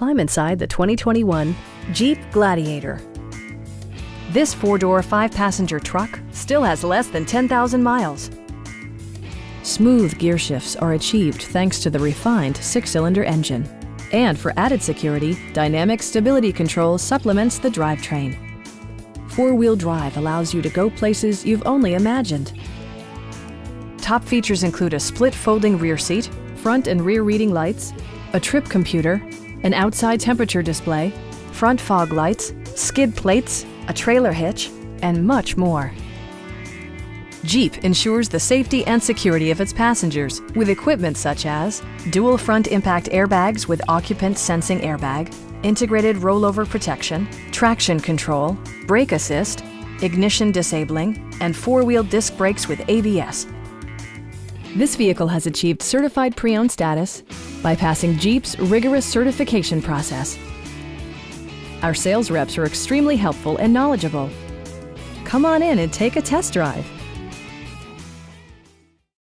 Climb inside the 2021 Jeep Gladiator. This four-door, five-passenger truck still has less than 10,000 miles. Smooth gear shifts are achieved thanks to the refined six-cylinder engine. And for added security, dynamic stability control supplements the drivetrain. Four-wheel drive allows you to go places you've only imagined. Top features include a split folding rear seat, front and rear reading lights, a trip computer, an outside temperature display, front fog lights, skid plates, a trailer hitch, and much more. Jeep ensures the safety and security of its passengers with equipment such as dual front impact airbags with occupant sensing airbag, integrated rollover protection, traction control, brake assist, ignition disabling, and four-wheel disc brakes with ABS. This vehicle has achieved certified pre-owned status by passing Jeep's rigorous certification process. Our sales reps are extremely helpful and knowledgeable. Come on in and take a test drive.